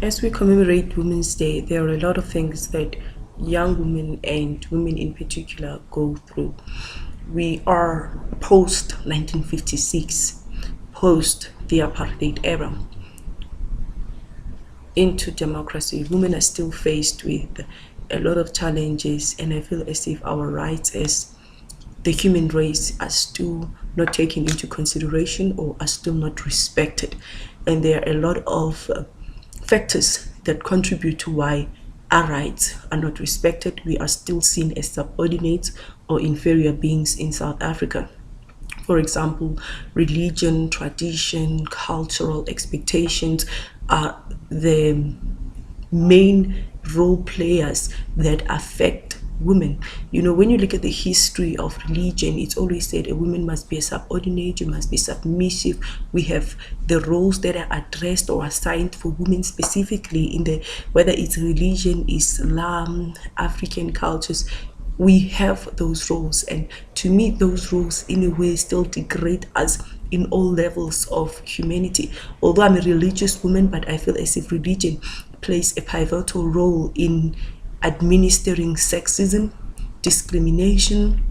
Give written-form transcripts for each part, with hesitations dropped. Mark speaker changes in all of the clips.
Speaker 1: As we commemorate Women's Day, there are a lot of things that young women and women in particular go through. We are post 1956, post the apartheid era, into democracy. Women are still faced with a lot of challenges, and I feel as if our rights as the human race are still not taken into consideration or are still not respected. And there are a lot of factors that contribute to why our rights are not respected. We are still seen as subordinates or inferior beings in South Africa. For example, religion, tradition, cultural expectations are the main role players that affect women. You know, when you look at the history of religion, it's always said a woman must be a subordinate, you must be submissive. We have the roles that are addressed or assigned for women specifically in the, whether it's religion, Islam, African cultures. We have those roles, and to me those roles in a way still degrade us in all levels of humanity. Although I'm a religious woman, but I feel as if religion plays a pivotal role in administering sexism, discrimination,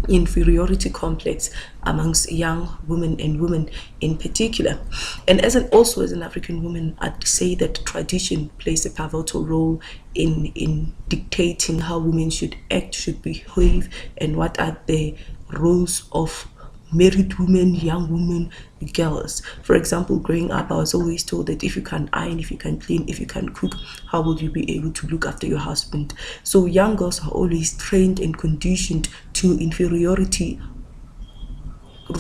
Speaker 1: inferiority complex amongst young women and women in particular. And also as an African woman, I'd say that tradition plays a pivotal role in dictating how women should act, should behave, and what are the roles of married women, young women, girls. For example, growing up, I was always told that if you can iron, if you can clean, if you can cook, how will you be able to look after your husband? So young girls are always trained and conditioned to inferiority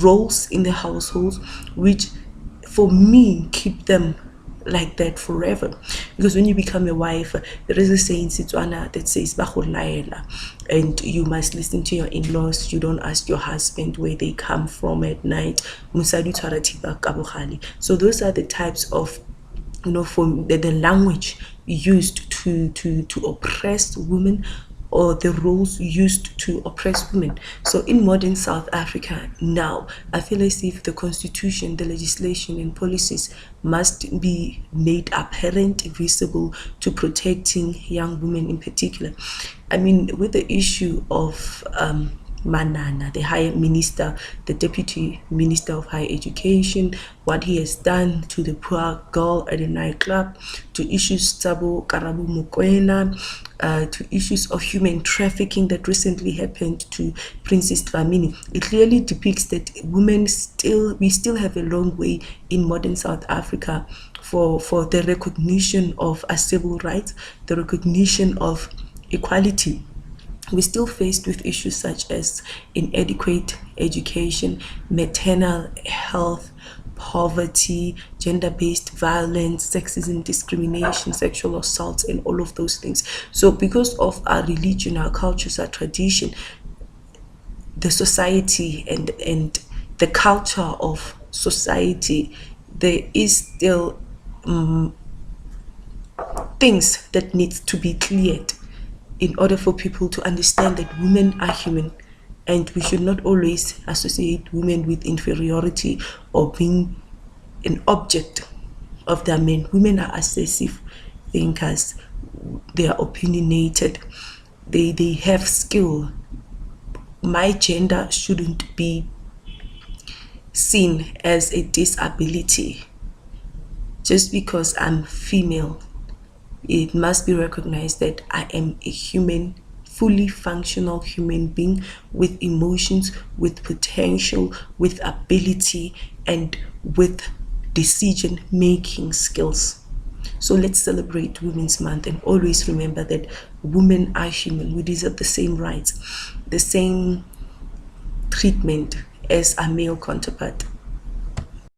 Speaker 1: roles in the households, which for me keep them like that forever. Because when you become a wife, there is a saying in Setswana that says "Baholaela," and you must listen to your in-laws. You don't ask your husband where they come from at night. Mosadi o tshwara thipa ka bogale. So those are the types of, you know, from the language used to oppress women, or the roles used to oppress women. So in modern South Africa now, I feel as if the constitution, the legislation and policies must be made apparent, visible, to protecting young women in particular. I mean, with the issue of Manana, the High Minister, the Deputy Minister of Higher Education, what he has done to the poor girl at a nightclub, to issues Tsabo Karabu Mokoena, to issues of human trafficking that recently happened to Princess Dlamini. It clearly depicts that we still have a long way in modern South Africa for the recognition of our civil rights, the recognition of equality. We're still faced with issues such as inadequate education, maternal health, poverty, gender-based violence, sexism, discrimination, sexual assaults, and all of those things. So because of our religion, our cultures, our tradition, the society and the culture of society, there is still things that need to be cleared in order for people to understand that women are human, and we should not always associate women with inferiority or being an object of their men. Women are assessive thinkers, they are opinionated, they have skill. My gender shouldn't be seen as a disability. Just because I'm female, it must be recognized that I am a human, fully functional human being with emotions, with potential, with ability, and with decision-making skills. So let's celebrate Women's Month and always remember that women are human. We deserve the same rights, the same treatment as our male counterpart.